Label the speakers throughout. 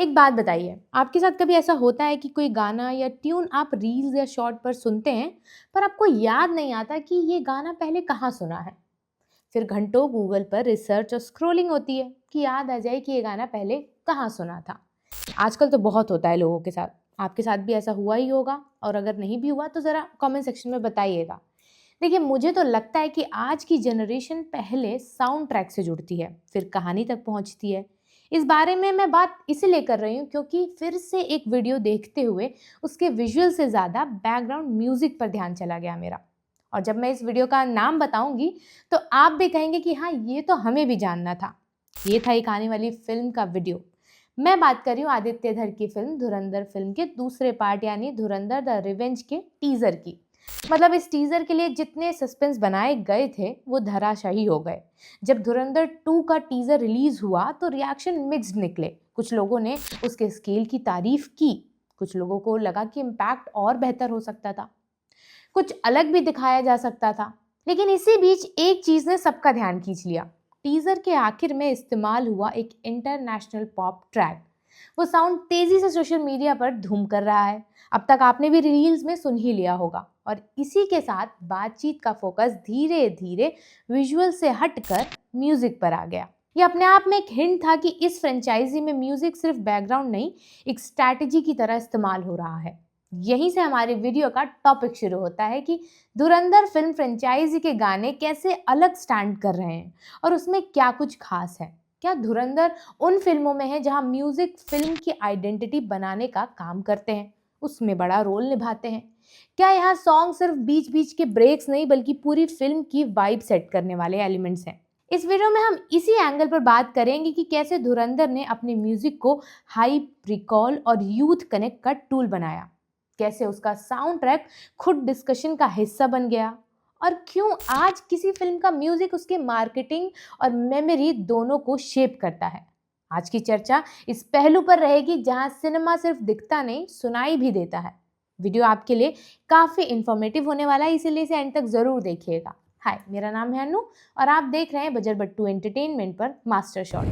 Speaker 1: एक बात बताइए, आपके साथ कभी ऐसा होता है कि कोई गाना या ट्यून आप रील्स या शॉर्ट पर सुनते हैं, पर आपको याद नहीं आता कि ये गाना पहले कहाँ सुना है? फिर घंटों गूगल पर रिसर्च और स्क्रॉलिंग होती है कि याद आ जाए कि ये गाना पहले कहाँ सुना था। आजकल तो बहुत होता है लोगों के साथ। आपके साथ भी ऐसा हुआ ही होगा, और अगर नहीं भी हुआ तो ज़रा कमेंट सेक्शन में बताइएगा। देखिए, मुझे तो लगता है कि आज की जनरेशन पहले साउंड ट्रैक से जुड़ती है, फिर कहानी तक पहुंचती है। इस बारे में मैं बात इसलिए कर रही हूँ क्योंकि फिर से एक वीडियो देखते हुए उसके विजुअल से ज़्यादा बैकग्राउंड म्यूजिक पर ध्यान चला गया मेरा। और जब मैं इस वीडियो का नाम बताऊंगी तो आप भी कहेंगे कि हाँ, ये तो हमें भी जानना था। ये था एक आने वाली फिल्म का वीडियो। मैं बात कर रही हूँ आदित्य धर की फिल्म धुरंधर फिल्म के दूसरे पार्ट यानी धुरंधर द रिवेंज के टीजर की। मतलब इस टीजर के लिए जितने सस्पेंस बनाए गए थे वो धराशायी हो गए। जब धुरंधर 2 का टीजर रिलीज हुआ तो रिएक्शन मिक्स्ड निकले। कुछ लोगों ने उसके स्केल की तारीफ की, कुछ लोगों को लगा कि इम्पैक्ट और बेहतर हो सकता था, कुछ अलग भी दिखाया जा सकता था। लेकिन इसी बीच एक चीज ने सबका ध्यान खींच लिया। टीजर के आखिर में इस्तेमाल हुआ एक इंटरनेशनल पॉप ट्रैक। वो साउंड तेजी से सोशल मीडिया पर धूम कर रहा है। अब तक आपने भी रील्स में सुन ही लिया होगा। और इसी के साथ बातचीत का फोकस धीरे धीरे विजुअल से हटकर म्यूजिक पर आ गया। ये अपने आप में एक हिंट था कि इस फ्रेंचाइजी में म्यूजिक सिर्फ बैकग्राउंड नहीं, एक स्ट्रैटेजी की तरह इस्तेमाल हो रहा है। यहीं से हमारे वीडियो का टॉपिक शुरू होता है कि धुरंधर फिल्म फ्रेंचाइजी के गाने कैसे अलग स्टैंड कर रहे हैं और उसमें क्या कुछ खास है। क्या धुरंधर उन फिल्मों में है जहां म्यूजिक फिल्म की आइडेंटिटी बनाने का काम करते हैं, उसमें बड़ा रोल निभाते हैं? क्या यहाँ सॉन्ग सिर्फ बीच बीच के ब्रेक्स नहीं बल्कि पूरी फिल्म की वाइब सेट करने वाले एलिमेंट्स हैं? इस वीडियो में हम इसी एंगल पर बात करेंगे कि कैसे धुरंधर ने अपने म्यूजिक को हाइप, रिकॉल और यूथ कनेक्ट का टूल बनाया, कैसे उसका साउंड ट्रैक खुद डिस्कशन का हिस्सा बन गया, और क्यों आज किसी फिल्म का म्यूजिक उसके मार्केटिंग और मेमोरी दोनों को शेप करता है। आज की चर्चा इस पहलू पर रहेगी जहां सिनेमा सिर्फ दिखता नहीं, सुनाई भी देता है। वीडियो आपके लिए काफी इंफॉर्मेटिव होने वाला है, इसीलिए इसे एंड तक जरूर देखिएगा। हाय, मेरा नाम है अनु और आप देख रहे हैं बजर बट्टू एंटरटेनमेंट पर मास्टर शॉट।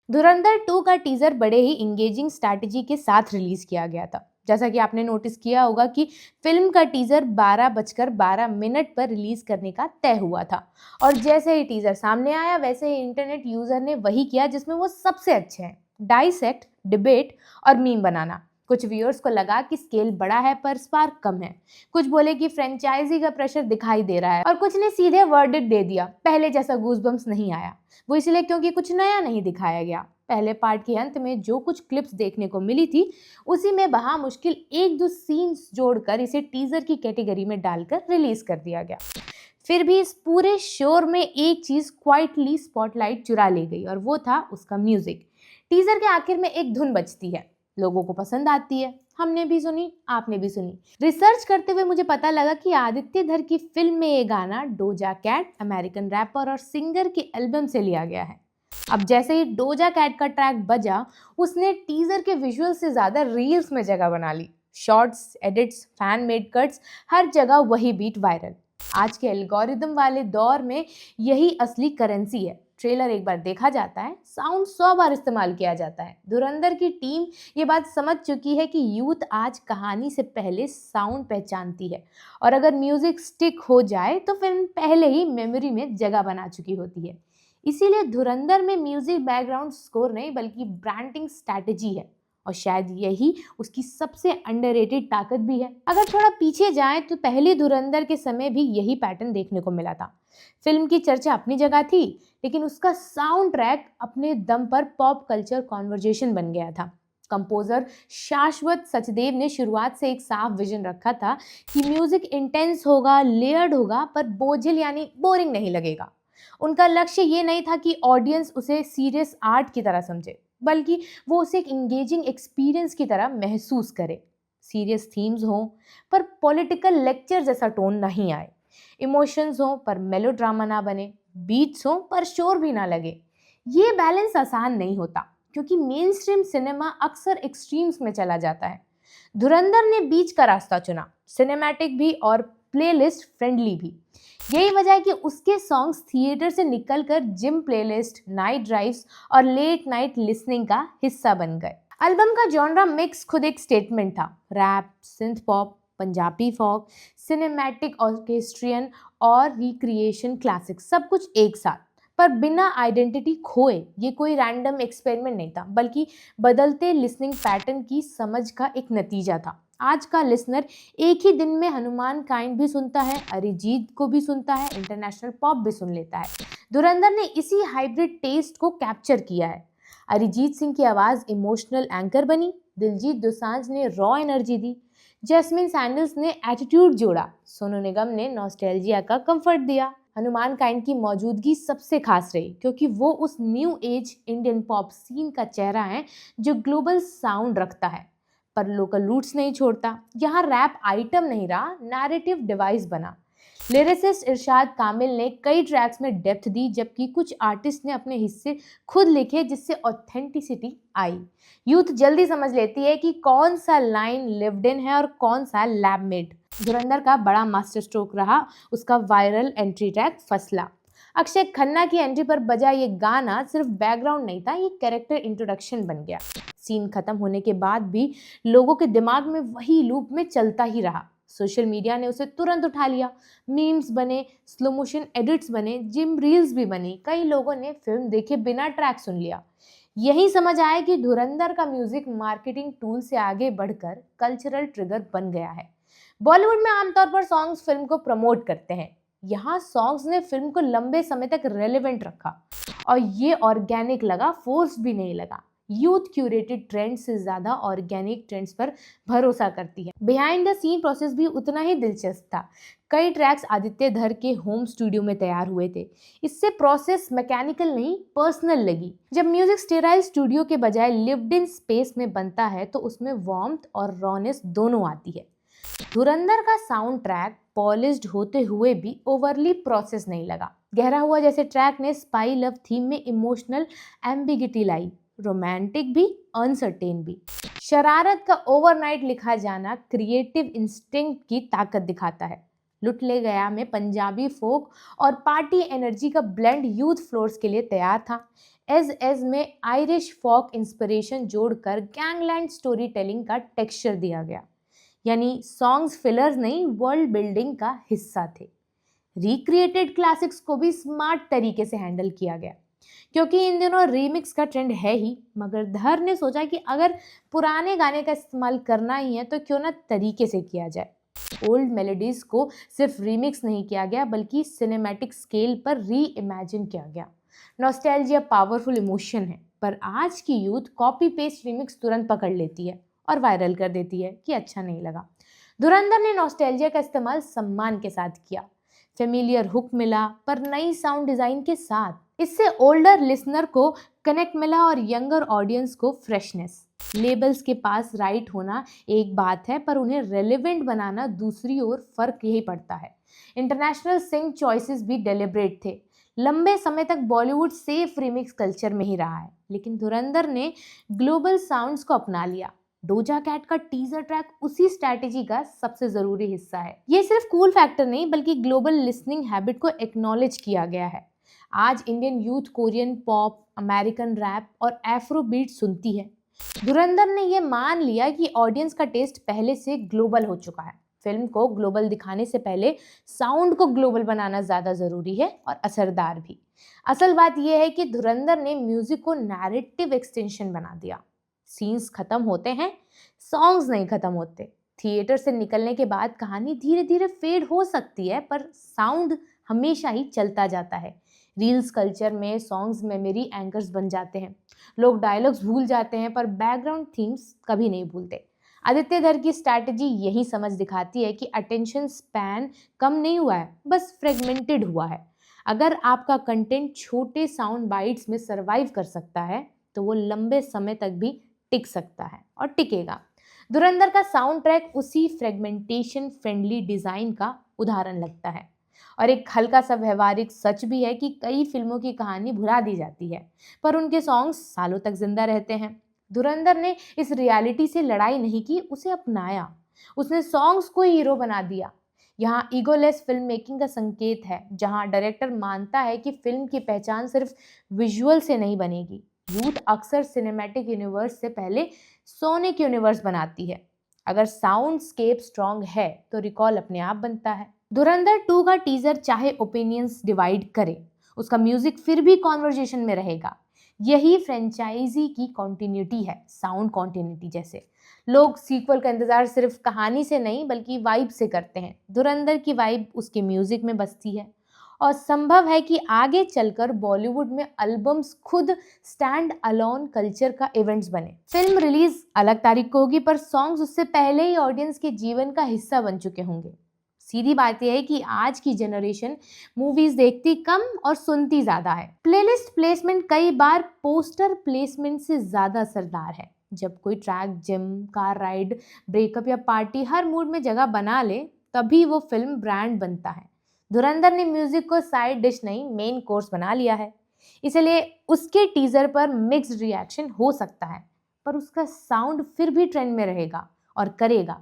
Speaker 1: धुरंधर 2 का टीजर बड़े ही इंगेजिंग स्ट्रैटेजी के साथ रिलीज किया गया था। जैसा कि आपने नोटिस किया होगा कि फिल्म का टीजर 12:12 पर रिलीज करने का तय हुआ था। और जैसे ही टीजर सामने आया वैसे ही इंटरनेट यूजर ने वही किया जिसमें वो सबसे अच्छे हैं, डाइसेक्ट, डिबेट और मीम बनाना। कुछ व्यूअर्स को लगा कि स्केल बड़ा है पर स्पार्क कम है, कुछ बोले कि फ्रेंचाइजी का प्रेशर दिखाई दे रहा है, और कुछ ने सीधे वर्डिक्ट दे दिया, पहले जैसा गूजबम्स नहीं आया। वो इसलिए क्योंकि कुछ नया नहीं दिखाया गया। पहले पार्ट के अंत में जो कुछ क्लिप्स देखने को मिली थी उसी में बहा मुश्किल एक दो सीन्स जोड़कर इसे टीजर की कैटेगरी में डालकर रिलीज कर दिया गया। फिर भी इस पूरे शोर में एक चीज क्वाइटली स्पॉटलाइट चुरा ली गई और वो था उसका म्यूजिक। टीजर के आखिर में एक धुन बजती है, लोगों को पसंद आती है, हमने भी सुनी, आपने भी सुनी। रिसर्च करते हुए मुझे पता लगा कि आदित्य धर की फिल्म में ये गाना डोजा कैट, अमेरिकन रैपर और सिंगर के एल्बम से लिया गया है। अब जैसे ही डोजा कैट का ट्रैक बजा, उसने टीजर के विजुअल से ज्यादा रील्स में जगह बना ली। Shorts, edits, fan made cuts, हर जगह वही बीट वायरल। आज के एल्गोरिदम वाले दौर में यही असली करेंसी है। ट्रेलर एक बार देखा जाता है, साउंड 100 बार इस्तेमाल किया जाता है। धुरंधर की टीम ये बात समझ चुकी है कि यूथ आज कहानी से पहले साउंड पहचानती है, और अगर म्यूजिक स्टिक हो जाए तो फिल्म पहले ही मेमोरी में जगह बना चुकी होती है। इसीलिए धुरंधर में म्यूजिक बैकग्राउंड स्कोर नहीं बल्कि ब्रांडिंग स्ट्रैटेजी है, और शायद यही उसकी सबसे अंडररेटेड ताकत भी है। अगर थोड़ा पीछे जाएं तो पहली धुरंधर के समय भी यही पैटर्न देखने को मिला था। फिल्म की चर्चा अपनी जगह थी, लेकिन उसका साउंड ट्रैक अपने दम पर पॉप कल्चर कॉन्वर्जेशन बन गया था। कंपोजर शाश्वत सचदेव ने शुरुआत से एक साफ विजन रखा था कि म्यूजिक इंटेंस होगा, लेयर्ड होगा, पर बोझिल यानी बोरिंग नहीं लगेगा। उनका लक्ष्य ये नहीं था कि ऑडियंस उसे सीरियस आर्ट की तरह समझे, बल्कि वो उसे एक इंगेजिंग एक्सपीरियंस की तरह महसूस करे। सीरियस थीम्स हों पर पॉलिटिकल लेक्चर जैसा टोन नहीं आए, इमोशंस हों पर मेलोड्रामा ना बने, बीट्स हों पर शोर भी ना लगे। ये बैलेंस आसान नहीं होता क्योंकि मेन स्ट्रीम सिनेमा अक्सर एक्सट्रीम्स में चला जाता है। धुरंधर ने बीच का रास्ता चुना, सिनेमैटिक भी और प्लेलिस्ट फ्रेंडली भी। यही वजह है कि उसके सॉन्ग्स थिएटर से निकलकर जिम प्लेलिस्ट, नाइट ड्राइव्स और लेट नाइट लिसनिंग का हिस्सा बन गए। एल्बम का जॉनरा मिक्स खुद एक स्टेटमेंट था। Rap, synth pop, Punjabi folk, cinematic orchestrian और रिक्रिएशन क्लासिक, सब कुछ एक साथ, पर बिना आइडेंटिटी खोए। ये कोई रैंडम एक्सपेरिमेंट नहीं था, बल्कि बदलते लिसनिंग पैटर्न की समझ का एक नतीजा था। आज का लिसनर एक ही दिन में हनुमान काइंड भी सुनता है, अरिजीत को भी सुनता है, इंटरनेशनल पॉप भी सुन लेता है। धुरंधर ने इसी हाइब्रिड टेस्ट को कैप्चर किया है। अरिजीत सिंह की आवाज़ इमोशनल एंकर बनी, दिलजीत दोसांझ ने रॉ एनर्जी दी, जैस्मिन सैंडल्स ने एटीट्यूड जोड़ा, सोनू निगम ने नॉस्टैल्जिया का कंफर्ट दिया। हनुमान काइंड की मौजूदगी सबसे खास रही क्योंकि वो उस new age Indian pop scene का चेहरा है जो ग्लोबल साउंड रखता है पर लोकल रूट्स नहीं छोड़ता। यहाँ रैप आइटम नहीं रहा, नैरेटिव डिवाइस बना। लिरिसिस्ट इरशाद कामिल ने कई ट्रैक्स में डेप्थ दी, जबकि कुछ आर्टिस्ट ने अपने हिस्से खुद लिखे जिससे ऑथेंटिसिटी आई। यूथ जल्दी समझ लेती है कि कौन सा लाइन लिव्ड इन है और कौन सा लैब मेड। धुरंधर का बड़ा मास्टर स्ट्रोक रहा उसका वायरल एंट्री ट्रैक फसला। अक्षय खन्ना की एंट्री पर बजा ये गाना सिर्फ बैकग्राउंड नहीं था, ये कैरेक्टर इंट्रोडक्शन बन गया। सीन खत्म होने के बाद भी लोगों के दिमाग में वही लूप में चलता ही रहा। सोशल मीडिया ने उसे तुरंत उठा लिया, मीम्स बने, स्लो मोशन एडिट्स बने, जिम रील्स भी बनी, कई लोगों ने फिल्म देखे बिना ट्रैक सुन लिया। यही समझ आया कि धुरंधर का म्यूजिक मार्केटिंग टूल से आगे बढ़कर कल्चरल ट्रिगर बन गया है। बॉलीवुड में आमतौर पर सॉन्ग्स फिल्म को प्रमोट करते हैं, यहाँ सॉन्ग्स ने फिल्म को लंबे समय तक रेलेवेंट रखा और ये ऑर्गेनिक लगा, फोर्स भी नहीं लगा। यूथ क्यूरेटेड ट्रेंड से ज्यादा ऑर्गेनिक ट्रेंड्स पर भरोसा करती है। बिहाइंड द सीन प्रोसेस भी उतना ही दिलचस्प था। कई ट्रैक्स आदित्य धर के होम स्टूडियो में तैयार हुए थे। इससे प्रोसेस मैकेनिकल नहीं, पर्सनल लगी। जब म्यूजिक स्टेराइल स्टूडियो के बजाय लिव्ड इन स्पेस में बनता है तो उसमें वार्मथ और रॉनेस दोनों आती है। धुरंधर का साउंड ट्रैक पॉलिश्ड होते हुए भी ओवरली प्रोसेस नहीं लगा। गहरा हुआ जैसे ट्रैक ने स्पाई लव थीम में इमोशनल एम्बिगिटी लाई, रोमांटिक भी, अनसर्टेन भी। शरारत का ओवरनाइट लिखा जाना क्रिएटिव इंस्टिंक्ट की ताकत दिखाता है। लुट ले गया में पंजाबी फोक और पार्टी एनर्जी का ब्लेंड यूथ फ्लोर्स के लिए तैयार था। एज में आयरिश फोक इंस्पिरेशन जोड़कर गैंगलैंड स्टोरी टेलिंग का टेक्सचर दिया गया। यानी सॉन्ग्स फिलर्स नहीं, वर्ल्ड बिल्डिंग का हिस्सा थे। रिक्रिएटेड क्लासिक्स को भी स्मार्ट तरीके से हैंडल किया गया क्योंकि इन दिनों रीमिक्स का ट्रेंड है ही, मगर धर ने सोचा कि अगर पुराने गाने का इस्तेमाल करना ही है तो क्यों ना तरीके से किया जाए। ओल्ड मेलोडीज को सिर्फ रीमिक्स नहीं किया गया बल्कि सिनेमैटिक स्केल पर री इमेजिन किया गया। नॉस्टैल्जिया पावरफुल इमोशन है, पर आज की यूथ कॉपी पेस्ट रीमिक्स तुरंत पकड़ लेती है और वायरल कर देती है कि अच्छा नहीं लगा। धुरंधर ने नॉस्टैल्जिया का इस्तेमाल सम्मान के साथ किया। फेमिलियर हुक मिला पर नई साउंड डिजाइन के साथ। इससे ओल्डर लिसनर को कनेक्ट मिला और यंगर ऑडियंस को फ्रेशनेस। लेबल्स के पास राइट होना एक बात है पर उन्हें रेलेवेंट बनाना दूसरी ओर, फर्क यही पड़ता है। इंटरनेशनल सिंग चॉइसेस भी डेलिब्रेट थे। लंबे समय तक बॉलीवुड सेफ रिमिक्स कल्चर में ही रहा है, लेकिन धुरंधर ने ग्लोबल साउंड्स को अपना लिया। डोजा कैट का टीजर ट्रैक उसी स्ट्रैटेजी का सबसे जरूरी हिस्सा है। ये सिर्फ कूल फैक्टर नहीं बल्कि ग्लोबल लिसनिंग हैबिट को एक्नॉलेज किया गया है। आज Indian youth Korean pop, American rap और एफ्रो बीट सुनती है। धुरंधर ने यह मान लिया कि ऑडियंस का टेस्ट पहले से ग्लोबल हो चुका है। फिल्म को ग्लोबल दिखाने से पहले साउंड को ग्लोबल बनाना ज्यादा जरूरी है और असरदार भी। असल बात यह है कि धुरंधर ने म्यूजिक को नैरेटिव एक्सटेंशन बना दिया। सीन्स खत्म होते हैं, सॉन्ग्स नहीं खत्म होते। थिएटर से निकलने के बाद कहानी धीरे धीरे फेड हो सकती है पर साउंड हमेशा ही चलता जाता है। रील्स कल्चर में सॉन्ग्स मेमोरी एंकर्स बन जाते हैं। लोग डायलॉग्स भूल जाते हैं पर बैकग्राउंड थीम्स कभी नहीं भूलते। आदित्य धर की स्ट्रैटेजी यही समझ दिखाती है कि अटेंशन स्पैन कम नहीं हुआ है, बस फ्रेगमेंटेड हुआ है। अगर आपका कंटेंट छोटे साउंड बाइट्स में सर्वाइव कर सकता है तो वो लंबे समय तक भी टिक सकता है और टिकेगा। धुरंधर का साउंड ट्रैक उसी फ्रेगमेंटेशन फ्रेंडली डिजाइन का उदाहरण लगता है। और एक हल्का सा व्यवहारिक सच भी है कि कई फिल्मों की कहानी भुला दी जाती है पर उनके सॉन्ग्स सालों तक जिंदा रहते हैं। धुरंधर ने इस रियलिटी से लड़ाई नहीं की, उसे अपनाया। उसने सॉन्ग्स को हीरो बना दिया। यहाँ ईगोलेस फिल्म मेकिंग का संकेत है, जहाँ डायरेक्टर मानता है कि फिल्म की पहचान सिर्फ विजुअल से नहीं बनेगी। यूथ अक्सर सिनेमैटिक यूनिवर्स से पहले सोनिक यूनिवर्स बनाती है। अगर साउंड स्केप स्ट्रॉन्ग है तो रिकॉल अपने आप बनता है। धुरंधर 2 का टीजर चाहे ओपिनियंस डिवाइड करे, उसका म्यूजिक फिर भी कॉन्वर्जेशन में रहेगा। यही फ्रेंचाइजी की कॉन्टिन्यूटी है, साउंड कॉन्टिन्यूटी जैसे। लोग सीक्वल का इंतजार सिर्फ कहानी से नहीं बल्कि वाइब से करते हैं। धुरंधर की वाइब उसके म्यूजिक में बसती है और संभव है कि आगे चलकर बॉलीवुड में एल्बम्स खुद स्टैंड अलोन कल्चर का इवेंट्स बने। फिल्म रिलीज अलग तारीख को होगी, पर सॉन्ग्स उससे पहले ही ऑडियंस के जीवन का हिस्सा बन चुके होंगे। सीधी बात यह है कि आज की जनरेशन मूवीज देखती कम और सुनती ज्यादा है। प्लेलिस्ट प्लेसमेंट कई बार पोस्टर प्लेसमेंट से ज्यादा असरदार है। जब कोई track gym, car ride, breakup या पार्टी हर मूड में जगह बना ले, तभी वो फिल्म ब्रांड बनता है। धुरंधर ने म्यूजिक को साइड डिश नहीं, मेन कोर्स बना लिया है। इसलिए उसके टीजर पर मिक्स्ड रिएक्शन हो सकता है, पर उसका साउंड फिर भी ट्रेंड में रहेगा और करेगा।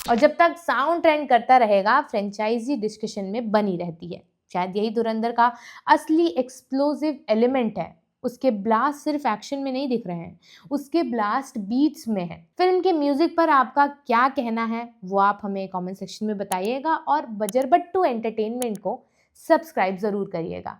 Speaker 1: और जब तक साउंड ट्रेंड करता रहेगा, फ्रेंचाइजी डिस्कशन में बनी रहती है। शायद यही धुरंधर का असली एक्सप्लोसिव एलिमेंट है। उसके ब्लास्ट सिर्फ एक्शन में नहीं दिख रहे हैं, उसके ब्लास्ट बीट्स में है। फिल्म के म्यूजिक पर आपका क्या कहना है वो आप हमें कमेंट सेक्शन में बताइएगा और बजरबट्टू एंटरटेनमेंट को सब्सक्राइब जरूर करिएगा।